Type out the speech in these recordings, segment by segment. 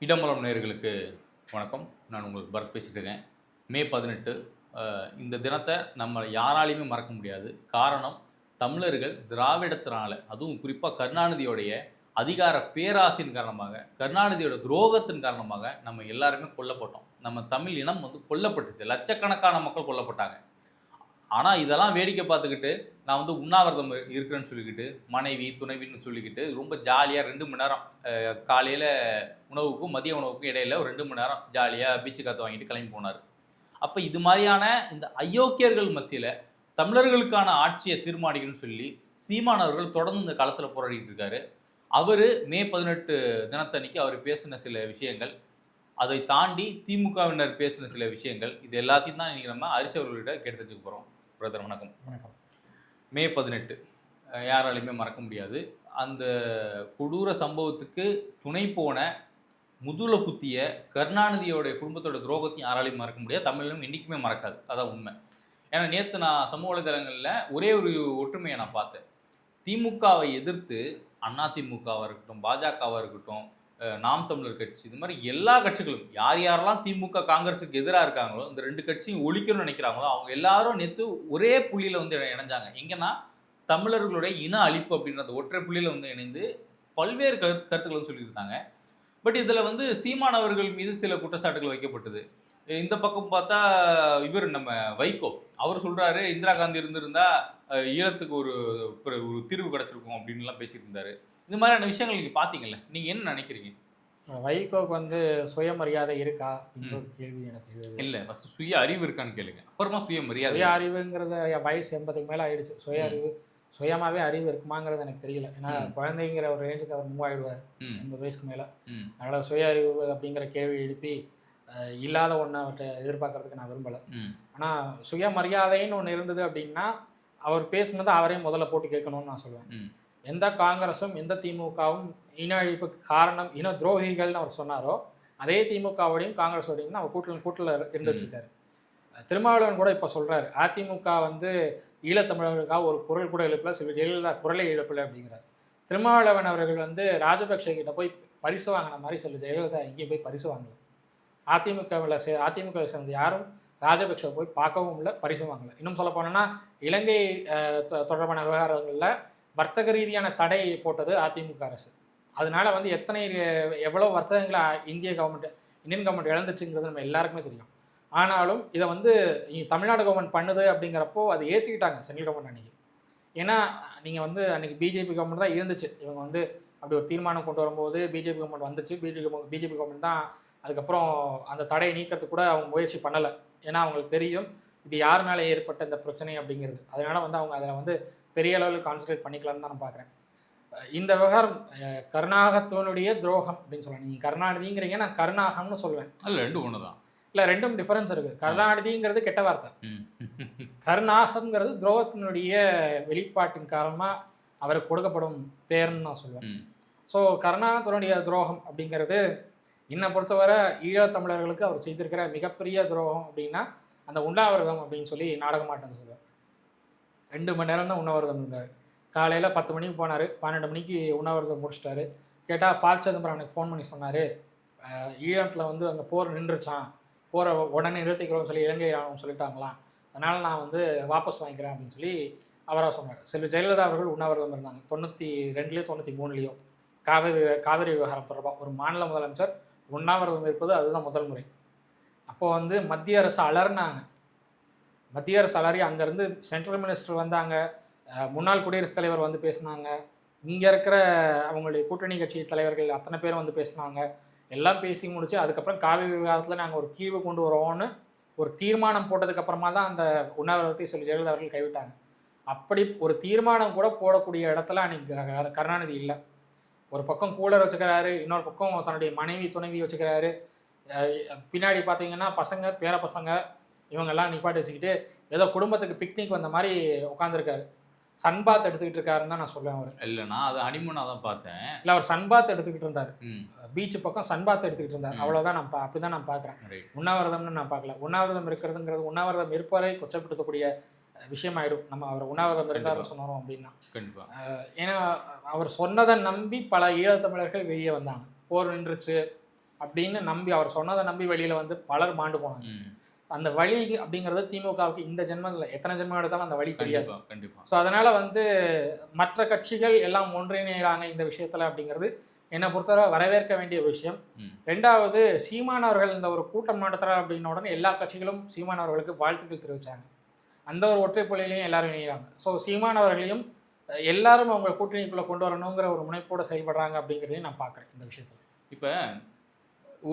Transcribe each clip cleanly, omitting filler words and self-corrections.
இடமலம் நேயர்களுக்கு வணக்கம். நான் உங்கள் பரத் பேசிட்டு இருக்கேன். மே 18 இந்த தினத்த நம்ம யாராலயுமே மறக்க முடியாது. காரணம், தமிழர்கள் திராவிடத்தினால, அதுவும் குறிப்பா கருணாநிதியோடைய அதிகார பேராசையின் காரணமாக, கருணாநிதியோட துரோகத்தின் காரணமாக நம்ம எல்லாருமே கொல்லப்பட்டோம். நம்ம தமிழ் இனம் கொல்லப்பட்டுச்சு. லட்சக்கணக்கான மக்கள் கொல்லப்பட்டாங்க. ஆனா, இதெல்லாம் வேடிக்கை பார்த்துக்கிட்டு, நான் உண்ணாவிரதம் இருக்கிறேன்னு சொல்லிக்கிட்டு, மனைவி, துணைவின்னு சொல்லிக்கிட்டு, ரொம்ப ஜாலியா 2 மணி நேரம் காலையில உணவுக்கும், மதிய உணவுக்கும் இடையில ஒரு 2 மணி நேரம் ஜாலியா பீச்சு காத்து வாங்கிட்டு கிளம்பி போனாரு. அப்ப இது மாரியான இந்த அயோக்கியர்கள் மத்தியில, தமிழர்களுக்கான ஆட்சிய தீர்மானிக்கணும்னு சொல்லி, சீமான் அவர்கள் தொடர்ந்து இந்த களத்தில போராடிட்டு இருக்காரு. அவரு மே 18 தினத்தன்னைக்கு அவரு பேசின சில விஷயங்கள், அதை தாண்டி திமுகவினர் பேசின சில விஷயங்கள், இது எல்லாத்தையும் தான் இன்னைக்கு நம்ம அரிசி அவர்கள்கிட்ட கேட்டு தெரிஞ்சுக்க போறோம். பிரதர் வணக்கம். வணக்கம். மே 18 யாராலையுமே மறக்க முடியாது. அந்த கொடூர சம்பவத்துக்கு துணை போன, முதுகுல குத்திய கருணாநிதியோட குடும்பத்தோட துரோகத்தையும் யாராலையும் மறக்க முடியாது. தமிழும் என்னைக்குமே மறக்காது. அதான் உண்மை. ஏன்னா நேத்து நான் சமூக வலைதளங்கள்ல ஒரே ஒரு ஒற்றுமையை நான் பார்த்தேன். திமுகவை எதிர்த்து அதிமுகவா இருக்கட்டும், பாஜகவா இருக்கட்டும், நாம் தமிழர் கட்சி, இது மாதிரி எல்லா கட்சிகளும் யார் யாரெல்லாம் திமுக, காங்கிரஸுக்கு எதிரா இருக்காங்களோ, இந்த 2 கட்சியும் ஒழிக்கணும்னு நினைக்கிறாங்களோ, அவங்க எல்லாரும் நேத்து ஒரே புள்ளியில இணைஞ்சாங்க. எங்கன்னா, தமிழர்களுடைய இன அழிப்பு அப்படின்ற அந்த ஒற்றை புள்ளியில இணைந்து பல்வேறு கருத்துக்களும் சொல்லியிருந்தாங்க. பட் இதுல சீமான் அவர்கள் மீது சில குற்றச்சாட்டுகள் வைக்கப்பட்டது. இந்த பக்கம் பார்த்தா இவர் நம்ம வைகோ அவர் சொல்றாரு, இந்திரா காந்தி இருந்திருந்தா ஈழத்துக்கு ஒரு ஒரு தீர்வு கிடைச்சிருக்கும் அப்படின்லாம் பேசிட்டு இருந்தாரு. இந்த மாதிரியான விஷயங்கள் நீங்க பாத்தீங்கல்ல, நீங்க என்ன நினைக்கிறீங்க? வைகோக்கு சுயமரியாதை இருக்கா அப்படிங்கிற ஒரு கேள்வி எனக்கு எழுது. இல்ல, ஃபர்ஸ்ட் சுய அறிவு இருக்கான்னு கேளுங்க, அப்புறமா சுயமரியாதை. சுய அறிவுங்கிறத வயசு 80க்கு மேலே ஆயிடுச்சு. சுய அறிவு சுயமாவே அறிவு இருக்குமாங்கிறது எனக்கு தெரியல. ஏன்னா குழந்தைங்கிற ஒரு ரேஞ்சுக்கு அவர் மூவ் ஆயிடுவார் 80 வயசுக்கு மேலே. அதனால சுய அறிவு அப்படிங்கிற கேள்வி எழுப்பி இல்லாத ஒன்று அவர்கிட்ட எதிர்பார்க்கறதுக்கு நான் விரும்பலை. ஆனால் சுயமரியாதைன்னு ஒன்று இருந்தது அப்படின்னா அவர் பேசுனதை அவரே முதல்ல போட்டு கேட்கணும்னு நான் சொல்லுவேன். எந்த காங்கிரஸும் எந்த திமுகவும் இன அழிப்புக்கு காரணம் இன துரோகிகள்னு அவர் சொன்னாரோ, அதே திமுகவோடையும் காங்கிரஸோடையும் அவர் கூட்டில் இருந்துட்டு இருக்காரு. திருமாவளவன் கூட இப்போ சொல்கிறாரு, அதிமுக ஈழத்தமிழர்களுக்காக ஒரு குரல் கூட எழுப்பல, சில ஜெயலலிதா குரலை எழுப்பலை அப்படிங்கிறார். திருமாவளவன் அவர்கள் ராஜபக்ஷ கிட்ட போய் பரிசு வாங்கின மாதிரி சில ஜெயலலிதா எங்கேயும் போய் பரிசு வாங்கலை. அதிமுகவை சேர்ந்த யாரும் ராஜபக்ஷ போய் பார்க்கவும் இல்லை, பரிசு வாங்கலை. இன்னும் சொல்ல போனோன்னா, இலங்கை தொடர்பான விவகாரங்களில் வர்த்தக ரீதியான தடை போட்டது அதிமுக அரசு. அதனால எவ்வளோ வர்த்தகங்களை இந்தியன் கவர்மெண்ட் இழந்துச்சுங்கிறது நம்ம எல்லாருக்குமே தெரியும். ஆனாலும் இதை தமிழ்நாடு கவர்மெண்ட் பண்ணுது அப்படிங்கிறப்போ அதை ஏற்றிக்கிட்டாங்க சென்ட்ரல் கவர்மெண்ட் அன்றைக்கி. ஏன்னா நீங்கள் அன்றைக்கி பிஜேபி கவர்மெண்ட் தான் இருந்துச்சு. இவங்க அப்படி ஒரு தீர்மானம் கொண்டு வரும்போது பிஜேபி கவர்மெண்ட் வந்துச்சு. பிஜேபி கவர்மெண்ட் தான் அதுக்கப்புறம் அந்த தடையை நீக்கிறதுக்கு கூட அவங்க முயற்சி பண்ணலை. ஏன்னா அவங்களுக்கு தெரியும் இது யாருனால ஏற்பட்ட இந்த பிரச்சனை அப்படிங்கிறது. அதனால் அவங்க அதில் பெரிய அளவில் கான்சன்ட்ரேட் பண்ணிக்கலாம்னு தான் நான் பார்க்குறேன். இந்த விவகாரம் கருணாகத்தினுடைய துரோகம் அப்படின்னு சொல்லலாம். நீங்கள் கருணாநிதிங்கிறீங்க, நான் கருணாகம்னு சொல்லுவேன். அல்ல, ரெண்டும் ஒன்று தான். இல்லை, ரெண்டும் டிஃபரன்ஸ் இருக்குது. கருணாநிதிங்கிறது கெட்ட வார்த்தை, கருணாகம்ங்கிறது துரோகத்தினுடைய வெளிப்பாட்டின் காரணமாக அவருக்கு கொடுக்கப்படும் பேர்னு நான் சொல்லுவேன். ஸோ கருணாகத்தினுடைய துரோகம் அப்படிங்கிறது என்னை பொறுத்தவரை ஈழத்தமிழர்களுக்கு அவர் செய்திருக்கிற மிகப்பெரிய துரோகம் அப்படின்னா அந்த உண்ணாவிரதம் அப்படின்னு சொல்லி நாடகமாட்டம் சொல்லுவேன். 2 மணி நேரம் தான் உண்ணாவிரதம் இருந்தார். காலையில் 10 மணிக்கு போனார், 12 மணிக்கு உண்ணாவிரதம் முடிச்சிட்டாரு. கேட்டால் பால் சிதம்பரம் எனக்கு ஃபோன் பண்ணி சொன்னார், ஈழத்தில் அங்கே போர் நின்றுச்சான், போரை உடனே நிறுத்திக்கிறோம்னு சொல்லி இலங்கை ராணுவம் சொல்லிட்டாங்களாம், அதனால் நான் வாபஸ் வாங்கிக்கிறேன் அப்படின்னு சொல்லி அவராக சொன்னார். செல்வி ஜெயலலிதா அவர்கள் உண்ணாவிரதம் இருந்தாங்க 92லேயோ 93லேயோ காவிரி விவகாரம் தொடர்பாக ஒரு மாநில முதலமைச்சர் உண்ணாவிரதம் இருப்பது அதுதான் முதல் முறை. அப்போது மத்திய அரசு அலர்னாங்க. மத்திய அரசு அலறி அங்கேருந்து சென்ட்ரல் மினிஸ்டர் வந்தாங்க, முன்னாள் குடியரசுத் தலைவர் பேசினாங்க, இங்கே இருக்கிற அவங்களுடைய கூட்டணி கட்சி தலைவர்கள் அத்தனை பேரும் பேசினாங்க. எல்லாம் பேசி முடிச்சு அதுக்கப்புறம் காவிரி விவகாரத்தில் நாங்கள் ஒரு தீர்வு கொண்டு வரோன்னு ஒரு தீர்மானம் போட்டதுக்கப்புறமா தான் அந்த உண்ணாவிரதத்தை சொல்லி ஜெயலலிதா அவர்கள் கைவிட்டாங்க. அப்படி ஒரு தீர்மானம் கூட போடக்கூடிய இடத்துல அன்றைக்கி கருணாநிதி இல்லை. ஒரு பக்கம் கூலர் வச்சுக்கிறாரு, இன்னொரு பக்கம் தன்னுடைய மனைவி துணைவி வச்சுக்கிறாரு. பின்னாடி பார்த்தீங்கன்னா பசங்க பேர பசங்க இவங்கெல்லாம் நிப்பாட்டி வச்சுக்கிட்டு ஏதோ குடும்பத்துக்கு பிக்னிக் வந்த மாதிரி உட்காந்துருக்காரு. சன்பாத் எடுத்துக்கிட்டு இருக்காருன்னு தான் நான் சொல்லுவேன். அவர் இல்லைண்ணா, அது ஹனிமூனாக தான் பார்த்தேன். இல்லை, அவர் சன்பாத் எடுத்துக்கிட்டு இருந்தார், பீச்சு பக்கம் சன்பாத் எடுத்துக்கிட்டு இருந்தார். அவ்வளோதான் அப்படி தான் நான் பார்க்குறேன். உண்ணாவிரதம்னு நான் பார்க்கல. உண்ணாவிரதம் இருக்கிறதுங்கிறது உண்ணாவிரதம் இருப்பவரை கொச்சப்படுத்தக்கூடிய விஷயமாயிடும். நம்ம அவர் உண்ணாவிரதம் இருந்தாருன்னு சொன்னோம் அப்படின்னா. ஏன்னா அவர் சொன்னதை நம்பி பல ஈழத்தமிழர்கள் வெளியே வந்தாங்க. போர் நின்றுச்சு, அப்படின்னு நம்பி அவர் சொன்னதை நம்பி வெளியில் வந்து பலர் மாண்டு போனாங்க. அந்த வழி அப்படிங்கிறது திமுகவுக்கு இந்த ஜென்மத்தில் எத்தனை ஜென்மம் எடுத்தாலும் அந்த வழி தெரியாது. கண்டிப்பாக. ஸோ அதனால் வந்து மற்ற கட்சிகள் எல்லாம் ஒன்றிணைகிறாங்க இந்த விஷயத்தில் அப்படிங்கிறது என்னை பொறுத்தவரை வரவேற்க வேண்டிய விஷயம். ரெண்டாவது, சீமானவர்கள் இந்த ஒரு கூட்டம் நடத்துகிறார் அப்படின்ன உடனே எல்லா கட்சிகளும் சீமானவர்களுக்கு வாழ்த்துக்கள் தெரிவித்தாங்க. அந்த ஒரு ஒற்றைப்புள்ளிலையும் எல்லாரும் இணைகிறாங்க. ஸோ சீமானவர்களையும் எல்லாரும் அவங்க கூட்டணிக்குள்ளே கொண்டு வரணுங்கிற ஒரு முனைப்போடு செயல்படுறாங்க அப்படிங்கிறதையும் நான் பார்க்குறேன் இந்த விஷயத்தில். இப்போ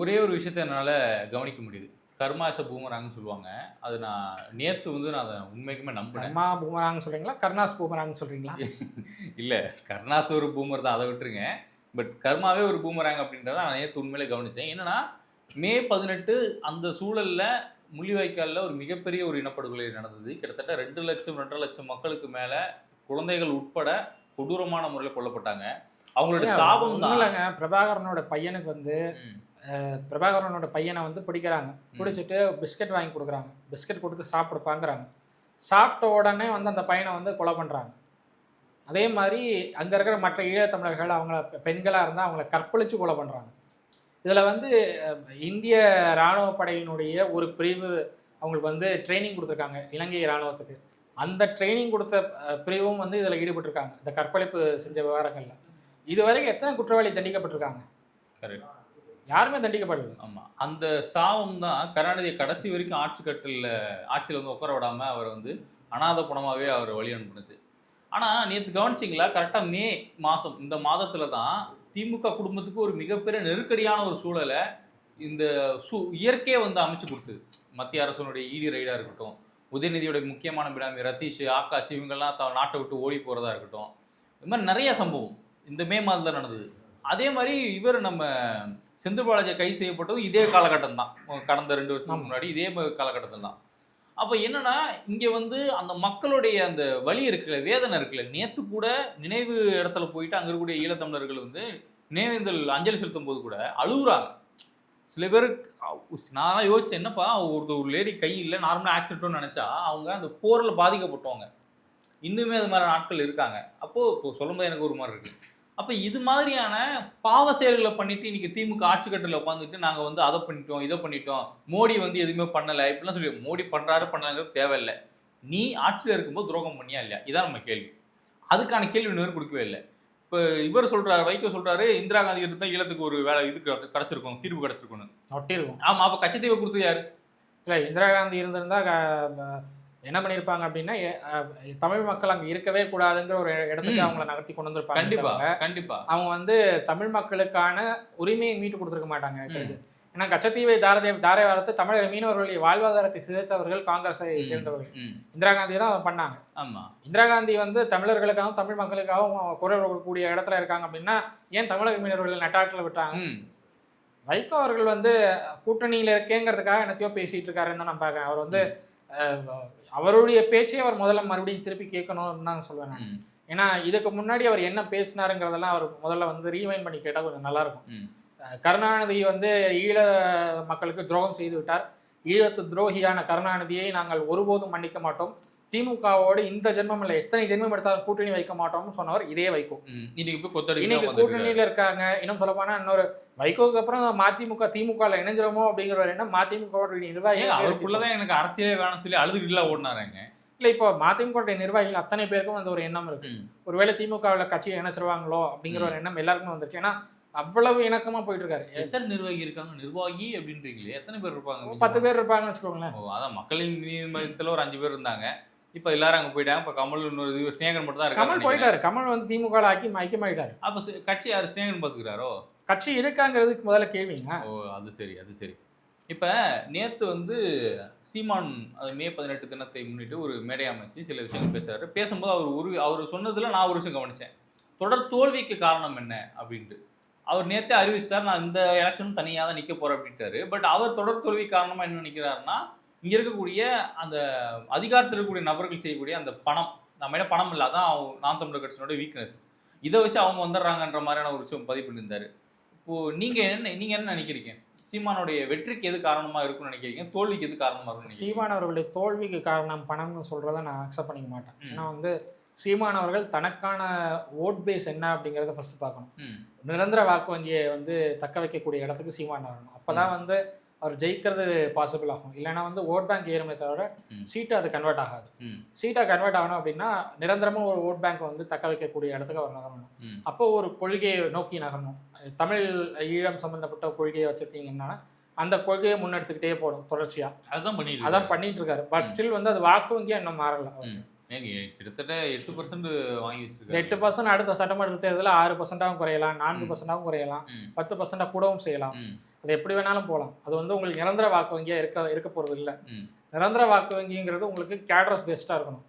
ஒரே ஒரு விஷயத்தை என்னால் கவனிக்க முடியுது. கர்மாச பூமராங்கன்னு சொல்லுவாங்க. அது நான் நேற்று வந்து நான் அதை உண்மைக்குமே நம்புறேன். கர்மா பூமராங்கன்னு சொல்கிறீங்களா, கர்ணாஸ் பூமராங்கன்னு சொல்கிறீங்களா? இல்லை, கர்ணாஸ் ஒரு பூமர் தான், அதை விட்டுருங்க. பட் கர்மாவே ஒரு பூமராங்க அப்படின்றத நான் நேற்று உண்மையிலே கவனித்தேன். என்னன்னா, மே 18 அந்த சூழலில் முள்ளிவாய்க்காலில் ஒரு மிகப்பெரிய ஒரு இனப்படுகொலை நடந்தது. கிட்டத்தட்ட 2 லட்சம் 2.5 லட்சம் மக்களுக்கு மேலே குழந்தைகள் உட்பட கொடூரமான முறையில் கொல்லப்பட்டாங்க. அவங்களோட சாபம் தான் இல்லைங்க. பிரபாகரனோட பையனுக்கு வந்து பிரபாகரனோட பையனை வந்து பிடிக்கிறாங்க. பிடிச்சிட்டு பிஸ்கட் வாங்கி கொடுக்குறாங்க. பிஸ்கட் கொடுத்து சாப்பிடுப்பாங்கிறாங்க. சாப்பிட்ட உடனே வந்து அந்த பையனை வந்து கொலை பண்ணுறாங்க. அதே மாதிரி அங்கே இருக்கிற மற்ற ஈழத்தமிழர்கள் அவங்கள பெண்களாக இருந்தால் அவங்கள கற்பழித்து கொலை பண்ணுறாங்க. இதில் வந்து இந்திய இராணுவ படையினுடைய ஒரு பிரிவு அவங்களுக்கு வந்து ட்ரைனிங் கொடுத்துருக்காங்க இலங்கை இராணுவத்துக்கு. அந்த ட்ரைனிங் கொடுத்த பிரிவும் வந்து இதில் ஈடுபட்டிருக்காங்க இந்த கற்பழிப்பு செஞ்ச விவகாரங்களில். இதுவரைக்கும் எத்தனை குற்றவாளி தண்டிக்கப்பட்டிருக்காங்க? கரெக்ட், யாருமே தண்டிக்கப்படல. ஆமாம். அந்த சாபம் தான் கருணாநிதியை கடைசி வரைக்கும் ஆட்சியில் வந்து உட்கார விடாமல் அவர் வந்து அநாத பணமாகவே அவர் வழி அனுப்புனுச்சு. ஆனால் நேற்று கவனிச்சிங்களா, கரெக்டாக மே மாதம் இந்த மாதத்தில் தான் திமுக குடும்பத்துக்கு ஒரு மிகப்பெரிய நெருக்கடியான ஒரு சூழலை இந்த இயற்கையை வந்து அமைச்சு கொடுத்தது. மத்திய அரசனுடைய இடி ரைடாக இருக்கட்டும், உதயநிதியோட முக்கியமான பினாமி ரத்தீஷ், ஆகாஷ் இவங்கெல்லாம் நாட்டை விட்டு ஓடி போகிறதா இருக்கட்டும், இது மாதிரி நிறைய சம்பவம் இந்த மே மாதத்தில் நடந்தது. அதே மாதிரி இவர் நம்ம செந்தில் பாலாஜி கைது செய்யப்பட்டதும் இதே காலகட்டம் தான், கடந்த 2 வருஷத்துக்கு முன்னாடி இதே காலகட்டத்தில் தான். அப்போ என்னன்னா, இங்கே வந்து அந்த மக்களுடைய அந்த வலி இருக்குல்ல, வேதனை இருக்குல்ல, நேற்று கூட நினைவு இடத்துல போயிட்டு அங்கே இருக்கக்கூடிய ஈழத்தமிழர்கள் வந்து நினைவேந்தல் அஞ்சலி செலுத்தும் போது கூட அழுகுறாங்க. சில பேருக்கு நான் யோசிச்சேன், என்னப்பா ஒரு லேடி கை இல்லை, நார்மலாக ஆக்சிடென்ட்னு நினச்சா அவங்க அந்த போரில் பாதிக்கப்பட்டவங்க இன்னுமே அது மாதிரி ஆட்கள் இருக்காங்க. அப்போது இப்போ சொல்லும்போது எனக்கு ஒரு மாதிரி இருக்குது. அப்போ இது மாதிரியான பாவ செயல்களை பண்ணிட்டு இன்னைக்கு திமுக ஆட்சி கட்டில் உட்காந்துட்டு நாங்கள் வந்து அதை பண்ணிட்டோம் இதை பண்ணிட்டோம், மோடி வந்து எதுவுமே பண்ணலை இப்படிலாம் சொல்லி, மோடி பண்ணுறாரு பண்ணலாங்கிறது தேவையில்லை. நீ ஆட்சியில் இருக்கும்போது துரோகம் பண்ணியா இல்லையா, இதான் நம்ம கேள்வி. அதுக்கான கேள்வி இன்னொரு கொடுக்கவே இல்லை. இப்போ இவர் சொல்கிறார், வைகோ சொல்கிறாரு, இந்திரா காந்தி இருந்தால் ஈழத்துக்கு ஒரு வேலை இது கிடச்சிருக்கும், தீர்வு கிடச்சிருக்கணும். ஒட்டிருக்கும். ஆமாம், அப்போ கச்சத்தீவை கொடுத்து யாரு? இல்லை, இந்திரா காந்தி இருந்திருந்தா என்ன பண்ணியிருப்பாங்க அப்படின்னா, தமிழ் மக்கள் அங்கே இருக்கவே கூடாதுங்கிற ஒரு இடத்துக்கு அவங்கள நகர்த்தி கொண்டு வந்திருப்பாங்க. கண்டிப்பாக கண்டிப்பாக. அவங்க வந்து தமிழ் மக்களுக்கான உரிமையை மீட்டு கொடுத்துருக்க மாட்டாங்க எனக்கு தெரிஞ்சு. ஏன்னா கச்சத்தீவை தாரை வாரத்து தமிழக மீனவர்களுடைய வாழ்வாதாரத்தை சிதைத்தவர்கள் காங்கிரஸை சேர்ந்தவர்கள். இந்திரா காந்தி தான் பண்ணாங்க. ஆமாம், இந்திரா காந்தி வந்து தமிழர்களுக்காகவும் தமிழ் மக்களுக்காகவும் குரல் கொடுக்கக்கூடிய இடத்துல இருக்காங்க அப்படின்னா ஏன் தமிழக மீனவர்கள் நட்டாட்டில் விட்டாங்க? வைகோ அவர்கள் வந்து கூட்டணியில் இருக்கேங்கிறதுக்காக என்னத்தையோ பேசிட்டு இருக்காருன்னு தான் நான் பார்க்குறேன். அவர் வந்து அவருடைய பேச்சை அவர் முதல்ல மறுபடியும் திருப்பி கேட்கணும்னு தான் சொல்லுவேன் நான். ஏன்னா இதுக்கு முன்னாடி அவர் என்ன பேசினாருங்கிறதெல்லாம் அவர் முதல்ல வந்து ரீவைண்ட் பண்ணி கேட்டால் கொஞ்சம் நல்லாயிருக்கும். கருணாநிதி வந்து ஈழ மக்களுக்கு துரோகம் செய்து விட்டார். ஈழத்து துரோகியான கருணாநிதியை நாங்கள் ஒருபோதும் மன்னிக்க மாட்டோம். திமுகவோடு இந்த ஜென்மம் இல்லை, எத்தனை ஜென்மம் எடுத்தாலும் கூட்டணி வைக்க மாட்டோம்னு சொன்னவர் இதே வைகோ. இன்னைக்கு கூட்டணியில் இருக்காங்க. இன்னும் சொல்லப்போனா இன்னொரு வைகோக்கு அப்புறம் மதிமுக திமுகவில் இணைஞ்சிருமோ அப்படிங்கிற ஒரு எண்ணம் மதிமுக நிர்வாகிகள். அவருக்குள்ளதான் எனக்கு அரசியலே வேணும்னு சொல்லி அழுதுகிட்டுலாம் ஓடினாருங்க. இல்லை, இப்போ மதிமுக நிர்வாகிகள் அத்தனை பேருக்கும் அந்த ஒரு எண்ணம் இருக்கு. ஒருவேளை திமுகவில் கட்சியை இணைச்சிருவாங்களோ அப்படிங்கிற ஒரு எண்ணம் எல்லாருக்குமே வந்துருச்சு. ஏன்னா அவ்வளவு இணக்கமா போயிட்டு இருக்காரு. எத்தனை நிர்வாகி இருக்காங்க? நிர்வாகி அப்படின்றீங்களே, எத்தனை பேர் இருப்பாங்க? 10 பேர் இருப்பாங்கன்னு வச்சுக்கோங்களேன். அதான் மக்களின் நீதி மையத்தில் ஒரு 5 பேர் இருந்தாங்க. இப்போ எல்லாரும் அங்கே போயிட்டாங்க. இப்போ கமல் இன்னொரு ஸ்நேகன் மட்டும் தான் இருக்காரு. கமல் போயிட்டாரு. கமல் வந்து திமுக ஐக்கியமாயிட்டாரு. அப்போ கட்சி யார் ஸ்நேகன் பார்த்துக்கிறாரோ? கட்சி இருக்காங்கிறதுக்கு முதல்ல கேள்விங்க. ஓ, அது சரி அது சரி. இப்போ நேற்று வந்து சீமான் அது மே 18 தினத்தை முன்னிட்டு ஒரு மேடை அமைச்சு சில விஷயங்கள் பேசுகிறாரு. பேசும்போது அவர் சொன்னதில் நான் ஒரு விஷயம் கவனித்தேன். தொடர் தோல்விக்கு காரணம் என்ன அப்படின்ட்டு அவர் நேற்றே அறிவிச்சிட்டார், நான் இந்த எலெக்ஷனும் தனியாக தான் நிற்க போகிறேன் அப்படின்ட்டாரு. பட் அவர் தொடர் தோல்வி காரணமாக என்ன நினைக்கிறாருன்னா, இங்கே இருக்கக்கூடிய அந்த அதிகாரத்தில் இருக்கக்கூடிய நபர்கள் செய்யக்கூடிய அந்த பணம், நம்ம என்ன பணம் இல்லை, அதான் நாம் தமிழர் கட்சியினோட வீக்னஸ், இதை வச்சு அவங்க வந்துடுறாங்கன்ற மாதிரியான ஒரு விஷயம் பதிவு பண்ணியிருந்தார். இப்போது நீங்கள் என்ன நினைக்கிறீங்க? சீமானுடைய வெற்றிக்கு எது காரணமாக இருக்கும்னு நினைக்கிறீங்க? தோல்விக்கு எது காரணமாக இருக்கும்? சீமான் அவர்களுடைய தோல்விக்கு காரணம் பணம்னு சொல்கிறத நான் அக்செப்ட் பண்ணிக்க மாட்டேன். ஏன்னா வந்து சீமான் அவர்கள் தனக்கான ஓட் பேஸ் என்ன அப்படிங்கிறத ஃபர்ஸ்ட் பார்க்கணும். ம். நிரந்தர வாக்கு வங்கியை வந்து தக்க வைக்கக்கூடிய இடத்துக்கு சீமான் வரணும். அப்பதான் வந்து அவர் ஜெயிக்கிறது பாசிபிள் ஆகும். இல்லைன்னா வந்து ஓட் பேங்க் ஏறுமே தவிர சீட்டு அது கன்வெர்ட் ஆகாது. சீட்டாக கன்வெர்ட் ஆகணும் அப்படின்னா நிரந்தரமாக ஒரு ஓட் பேங்க் வந்து தக்க வைக்கக்கூடிய இடத்துக்கு அவர் நகரணும். அப்போ ஒரு கொள்கையை நோக்கி நகரணும். தமிழ் ஈழம் சம்பந்தப்பட்ட கொள்கையை வச்சுருக்கீங்கன்னா அந்த கொள்கையை முன்னெடுத்துக்கிட்டே போடும் தொடர்ச்சியாக. அதான் பண்ணிட்டு இருக்காரு. பட் ஸ்டில் வந்து அது வாக்கு வங்கியாக இன்னும் மாறல. கிட்டத்தட்ட 8% வாங்கி வச்சிருக்காரு. 8% அடுத்த சட்டமன்ற தேர்தலில் 6%ஆகவும் குறையலாம், 4%ஆகவும் குறையலாம், 10% கூடவும் செய்யலாம். அது எப்படி வேணாலும் போகலாம். அது வந்து உங்களுக்கு நிரந்தர வாக்கு வங்கியாக இருக்க போகிறது இல்லை. நிரந்தர வாக்கு வங்கிங்கிறது உங்களுக்கு கேட்ரஸ் பெஸ்ட்டாக இருக்கணும்.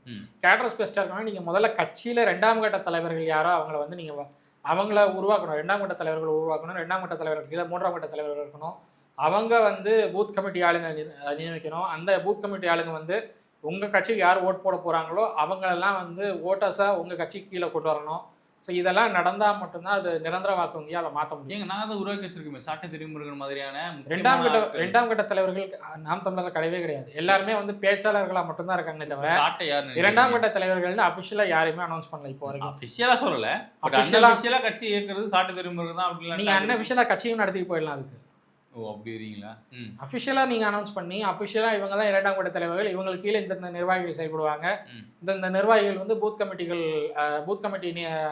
கேட்ரஸ் பெஸ்ட்டாக இருக்கணும்னா நீங்கள் முதல்ல கட்சியில் 2ஆம் கட்ட தலைவர்கள் யாரோ அவங்கள வந்து நீங்கள் அவங்கள உருவாக்கணும். 2ஆம் கட்ட தலைவர்கள் உருவாக்கணும். 2ஆம் கட்ட தலைவர்கள் இல்லை 3ஆம் கட்ட தலைவர்கள் இருக்கணும். அவங்க வந்து பூத் கமிட்டி ஆளுங்க நியமிக்கணும். அந்த பூத் கமிட்டி ஆளுங்க வந்து உங்கள் கட்சிக்கு யார் ஓட் போட போகிறாங்களோ அவங்களெல்லாம் வந்து ஓட்டர்ஸாக உங்கள் கட்சிக்கு கீழே கொண்டு வரணும். ஸோ இதெல்லாம் நடந்தால் மட்டும்தான் அது நிரந்தர வாக்கு வங்கியாக அதை மாற்ற முடியும். நாங்கள் அதை உருவாக்கி வச்சிருக்கோமே சாட்டை திருமுருகன் மாதிரியான 2ஆம் கட்ட தலைவர்கள் நாம் தமிழர் கிடையவே கிடையாது. எல்லாருமே வந்து பேச்சாளர்களாக மட்டும்தான் இருக்காங்களே தவிர 2ஆம் கட்ட தலைவர்கள்னு அஃபிஷியலாக யாரையுமே அனௌன்ஸ் பண்ணல இப்போ வரைக்கும். அஃபிஷியலாக சொல்லலை. அஃபிஷியலாக கட்சி இயக்குறது சாட்டை திருமுருகன் தான். அப்படி நீங்கள் அன்அஃபிஷியலாக கட்சியும் நடத்திட்டு போயிடலாம். அதுக்கு அப்படி வரீங்களா? அஃபிஷியலாக நீங்கள் அனௌன்ஸ் பண்ணி அஃபிஷியலாக இவங்க தான் 2ஆம் கட்ட தலைவர்கள், இவங்களுக்கு கீழே இந்த நிர்வாகிகள் செயல்படுவாங்க, இந்த நிர்வாகிகள் வந்து பூத் கமிட்டி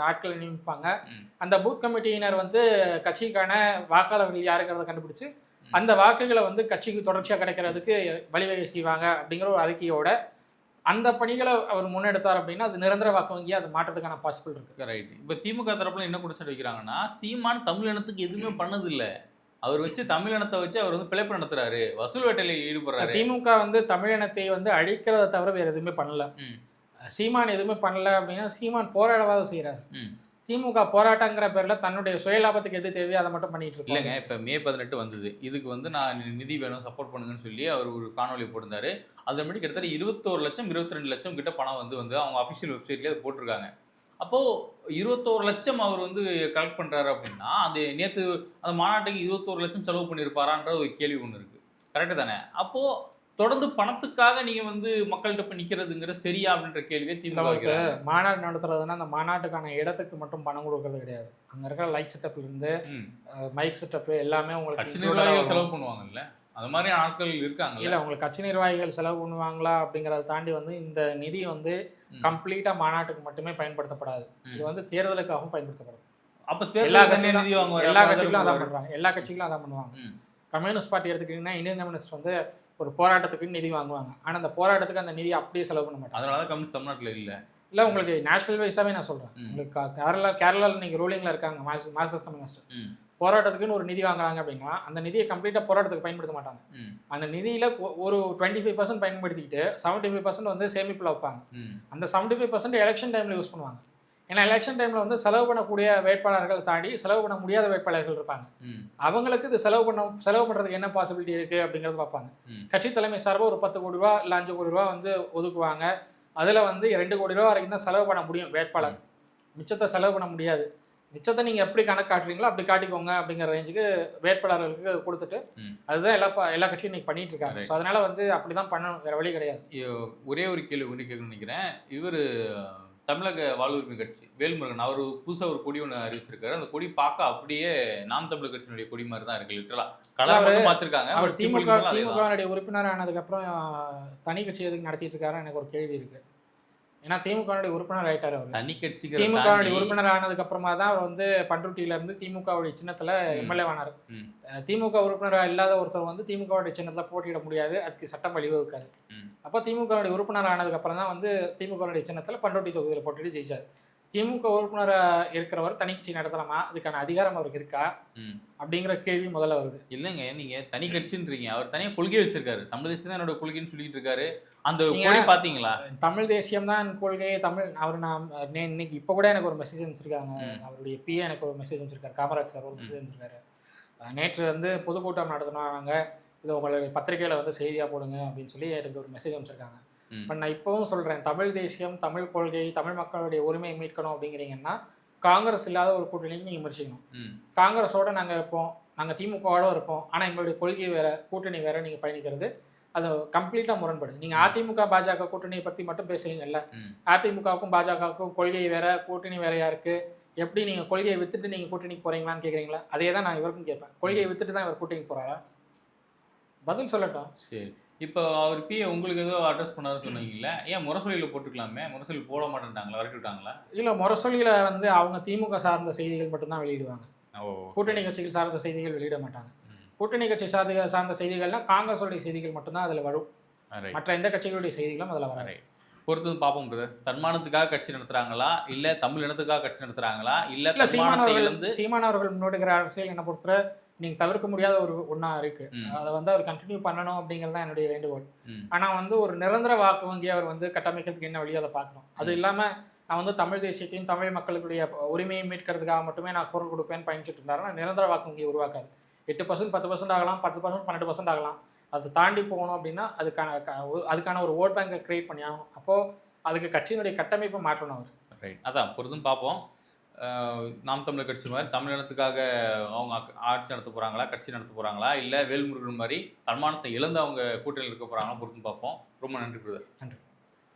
ஆட்களை நியமிப்பாங்க. அந்த பூத் கமிட்டியினர் வந்து கட்சிக்கான வாக்காளர்கள் யாருங்கிறத கண்டுபிடிச்சு அந்த வாக்குகளை வந்து கட்சிக்கு தொடர்ச்சியாக கிடைக்கிறதுக்கு வழிவகை செய்வாங்க அப்படிங்கிற ஒரு அறிக்கையோட அந்த பணிகளை அவர் முன்னெடுத்தார் அப்படின்னா அது நிரந்தர வாக்கு வங்கியாக அது மாற்றத்துக்கான பாசிபிள் இருக்கு. ரைட். இப்போ திமுக தரப்புல என்ன குற்றச்சாட்டு வைக்கிறாங்கன்னா சீமான் தமிழ் இனத்துக்கு எதுவுமே பண்ணதில்லை, அவர் வச்சு தமிழினத்தை வச்சு அவர் வந்து பிழைப்பு நடத்துறாரு, வசூல் வேட்டையில ஈடுபடுறாரு. திமுக வந்து தமிழினத்தை வந்து அழிக்கிறத தவிர வேற எதுவுமே பண்ணல. சீமான் எதுவுமே பண்ணல அப்படின்னா சீமான் போராடவாக செய்யறாரு. திமுக போராட்டங்கிற பேர்ல தன்னுடைய சுயலாபத்துக்கு எது தேவையோ அதை மட்டும் பண்ணிட்டு இருக்கு. இல்லைங்க, இப்போ மே 18 வந்தது, இதுக்கு வந்து நான் நிதி வேணும் சப்போர்ட் பண்ணுங்கன்னு சொல்லி அவர் ஒரு காணொலி போட்டிருந்தாரு. அதன்படி கிட்டத்தட்ட 21 லட்சம் 22 லட்சம் கிட்ட பணம் வந்து அவங்க அஃபிஷியல் வெப்சைட்லேயே அதை போட்டிருக்காங்க. அப்போது 21 லட்சம் அவர் வந்து கலெக்ட் பண்ணுறாரு அப்படின்னா அது நேற்று அந்த மாநாட்டுக்கு 21 லட்சம் செலவு பண்ணியிருப்பாரான்ற ஒரு கேள்வி ஒன்று இருக்குது. கரெக்டு தானே? அப்போது தொடர்ந்து பணத்துக்காக நீங்கள் வந்து மக்கள்கிட்ட போய் நிற்கிறதுங்கிறது சரியா அப்படின்ற கேள்வியே திமுக. மாநாடு நடத்துறதுன்னா அந்த மாநாட்டுக்கான இடத்துக்கு மட்டும் பணம் கொடுக்கறது கிடையாது. அங்கே இருக்கிற லைட் செட்டப்லேருந்து மைக் செட்டப்பு எல்லாமே உங்களுக்கு செலவு பண்ணுவாங்கல்ல, அது மாதிரி ஆட்கள் இருக்காங்க. இல்லை உங்களுக்கு கட்சி நிர்வாகிகள் செலவு பண்ணுவாங்களா அப்படிங்கிறத தாண்டி வந்து இந்த நிதி வந்து கம்ப்ளீட்டாக மாநாட்டுக்கு மட்டுமே பயன்படுத்தப்படாது. இது வந்து தேர்தலுக்காகவும் பயன்படுத்தப்படும். அப்போ எல்லா கட்சிகளும் அதான் பண்ணுறாங்க. எல்லா கட்சிகளும் அதான் பண்ணுவாங்க. கம்யூனிஸ்ட் பார்ட்டி எடுத்துக்கிட்டிங்கன்னா இந்தியன் கம்யூனிஸ்ட் வந்து ஒரு போராட்டத்துக்கு நிதி வாங்குவாங்க. ஆனால் அந்த போராட்டத்துக்கு அந்த நிதி அப்படியே செலவு பண்ண மாட்டாங்க. அதனால தான் கம்யூனிஸ்ட் தமிழ்நாட்டில் இல்லை உங்களுக்கு நேஷனல் வைஸாகவே நான் சொல்கிறேன். உங்களுக்கு கேரளாவில் நீங்கள் ரூலிங்கில் இருக்காங்க மார்க்சிஸ்ட் கம்யூனிஸ்ட். போராட்டத்துக்குன்னு ஒரு நிதி வாங்குறாங்க அப்படின்னா அந்த நிதியை கம்ப்ளீட்டாக போராட்டத்துக்கு பயன்படுத்த மாட்டாங்க. அந்த நிதியில் ஒரு 25% பயன்படுத்திக்கிட்டு 75% வந்து சேமிப்பில் வைப்பாங்க. அந்த 75% எலெக்ஷன் டைமில் யூஸ் பண்ணுவாங்க. ஏன்னா எலெக்ஷன் டைமில் வந்து செலவு பண்ணக்கூடிய வேட்பாளர்கள் தாண்டி செலவு பண்ண முடியாத வேட்பாளர்கள் இருப்பாங்க. அவங்களுக்கு இது செலவு பண்ணுறதுக்கு என்ன பாசிபிலிட்டி இருக்குது அப்படிங்கிறது பார்ப்பாங்க. கட்சி தலைமை சார்பாக ஒரு 10 கோடி ரூபா இல்லை 5 கோடி ரூபா வந்து ஒதுக்குவாங்க. அதில் வந்து 2 கோடி ரூபா வரைக்கும் தான் செலவு பண்ண முடியும் வேட்பாளர். மிச்சத்தை செலவு பண்ண முடியாது. மிச்சத்தை நீங்கள் எப்படி கணக்கு காட்டுறீங்களோ அப்படி காட்டிக்கோங்க அப்படிங்கிற ரேஞ்சுக்கு வேட்பாளர்களுக்கு கொடுத்துட்டு அதுதான் எல்லா கட்சியும் இன்னைக்கு பண்ணிட்டு இருக்காங்க. ஸோ அதனால வந்து அப்படி தான் பண்ணணும், வேறு வழி கிடையாது. ஒரே ஒரு கேள்வி ஒன்று கேட்கணும்னு நினைக்கிறேன். இவர் தமிழக வாழ்வுரிமை கட்சி வேல்முருகன் அவர் புதுசாக ஒரு கொடி ஒன்று அறிவிச்சிருக்காரு. அந்த கொடி பார்க்க அப்படியே நாம் தமிழர் கட்சியினுடைய கொடி மாதிரி தான் இருக்கு. லிட்டரலா கலர் பார்த்துருக்காங்க. அவர் திமுக உறுப்பினர் ஆனதுக்கப்புறம் தனி கட்சி எதுக்கு நடத்திட்டு இருக்காரு எனக்கு ஒரு கேள்வி இருக்கு. ஏன்னா திமுகவுடைய உறுப்பினர் ஆயிட்டார். அவர் தனி கட்சி திமுகவுடைய உறுப்பினர் ஆனதுக்கு அப்புறமா தான் அவர் வந்து பண்ருட்டியில இருந்து திமுகவுடைய சின்னத்துல எம்எல்ஏ ஆனார். திமுக உறுப்பினராக இல்லாத ஒருத்தர் வந்து திமுகவுடைய சின்னத்துல போட்டியிட முடியாது, அதுக்கு சட்டம் வழிவகுக்காது. அப்போ திமுகவுடைய உறுப்பினர் ஆனதுக்கு அப்புறம் தான் வந்து திமுகவுடைய சின்னத்துல பண்ருட்டி தொகுதியில் போட்டிட்டு ஜெயிச்சார். திமுக உறுப்பினராக இருக்கிறவர் தனி கட்சி நடத்தலாமா, அதுக்கான அதிகாரம் அவருக்கு இருக்கா அப்படிங்கிற கேள்வி முதல்ல வருது. இல்லைங்க, நீங்க தனி கட்சின்றீங்க, அவர் தனியாக கொள்கை வச்சிருக்காரு. தமிழ் தேசியம் தான் என்னோட கொள்கைன்னு சொல்லிட்டு இருக்காரு. அந்த கொள்கை பாத்தீங்களா? தமிழ் தேசியம் தான் கொள்கை. அவர் நான் இன்னைக்கு இப்போ கூட எனக்கு ஒரு மெசேஜ் அனுப்பிச்சிருக்காங்க. அவருடைய பிஏ எனக்கு ஒரு மெசேஜ் அனுப்பிச்சிருக்காரு. காமராஜ் சார் ஒரு மெசேஜ் அனுப்பிச்சிருக்காரு. நேற்று வந்து பொதுக்கூட்டம் நடத்தினாங்க, இது உங்களுடைய பத்திரிகையில் வந்து செய்தியாக போடுங்க அப்படின்னு சொல்லி எனக்கு ஒரு மெசேஜ் அனுப்பிச்சிருக்காங்க. பட் நான் இப்போவும் சொல்கிறேன், தமிழ் தேசியம், தமிழ் கொள்கை, தமிழ் மக்களுடைய உரிமையை மீட்கணும் அப்படிங்கிறீங்கன்னா காங்கிரஸ் இல்லாத ஒரு கூட்டணிக்கு நீங்கள் முயற்சிக்கணும். காங்கிரஸோடு நாங்கள் இருப்போம், நாங்கள் திமுகவோடு இருப்போம், ஆனால் எங்களுடைய கொள்கை வேறு, கூட்டணி வேறு, நீங்கள் பயணிக்கிறது அது கம்ப்ளீட்டாக முரண்படுது. நீங்கள் அதிமுக பாஜக கூட்டணியை பற்றி மட்டும் பேசுறீங்கல்ல, ம். அதிமுகவுக்கும் பாஜகவுக்கும் கொள்கை வேற, கூட்டணி வேறையா இருக்கு. எப்படி நீங்கள் கொள்கையை வித்துட்டு நீங்கள் கூட்டணிக்கு போறீங்களான்னு கேட்குறீங்களா? அதே தான் நான் இவருக்கும் கேட்பேன். கொள்கையை வித்துட்டு தான் இவர் கூட்டணிக்கு போறாரா? பதில் சொல்லட்டும். சரி. இப்போ அவர் உங்களுக்கு ஏதோ அட்ரஸ் பண்ணாருன்னு சொன்னீங்கல்ல, ஏன் முரசொலியில் போட்டுக்கலாமே? முரசொலி போட மாட்டேன்ட்டாங்களா? விரட்டி விட்டாங்களா? இல்லை, முரசொலியில் வந்து அவங்க திமுக சார்ந்த செய்திகள் மட்டும்தான் வெளியிடுவாங்க. ஓ. கூட்டணி கட்சிகள் சார்ந்த செய்திகள் வெளியிட மாட்டாங்க. ம். கூட்டணி கட்சி சார்ந்த செய்திகள்னா காங்கிரஸோடைய செய்திகள் மட்டும்தான் அதில் வரும். ரைட். மற்ற எந்த கட்சிகளுடைய செய்திகளும் அதில் வராது. ரைட். பொறுத்து பார்ப்போம் பிரதர். தன்மானத்துக்காக கட்சி நடத்துறாங்களா? இல்ல தமிழ் இனத்துக்காக கட்சி நடத்துறாங்களா? இல்ல இல்லை, தன்மானத்தை இழந்து சீமானவர்கள் முன்னெடுக்கிற அரசியல் என்ன பொறுத்தவரை நீங்கள் தவிர்க்க முடியாத ஒரு ஒன்றா இருக்குது. ம். அதை வந்து அவர் கண்டினியூ பண்ணணும் அப்படிங்கிறது தான் என்னுடைய வேண்டுகோள். ம். ஆனால் வந்து ஒரு நிரந்தர வாக்கு வங்கி அவர் வந்து கட்டமைக்கிறதுக்கு என்ன வழியோ அதை பார்க்கணும். அது இல்லாமல் நான் வந்து தமிழ் தேசியத்தையும் தமிழ் மக்களுடைய உரிமையை மீட்கிறதுக்காக மட்டுமே நான் குரல் கொடுப்பேன்னு பயணிச்சுட்டு இருந்தாருன்னா நிரந்தர வாக்கு வங்கியை உருவாக்காது. 8% 10% ஆகலாம், 10% 12% ஆகலாம். அதை தாண்டி போகணும் அப்படின்னா அதுக்கான ஒரு ஓட் பேங்கை கிரியேட் பண்ணி ஆகணும். அப்போது அதுக்கு கட்சியினுடைய கட்டமைப்பை மாற்றணும் அவர். ரைட். அதான் பொறுத்துன்னு பார்ப்போம். நாம் தமிழர் கட்சி மாதிரி தமிழினத்துக்காக அவங்க ஆட்சி நடத்த போகிறாங்களா, கட்சி நடத்த போகிறாங்களா, இல்லை வேல்முருகன் மாதிரி தன்மானத்தை இழந்து அவங்க கூட்டணியில் இருக்க போகிறாங்களா பொறுத்துன்னு பார்ப்போம். ரொம்ப நன்றி பிரதர். நன்றி.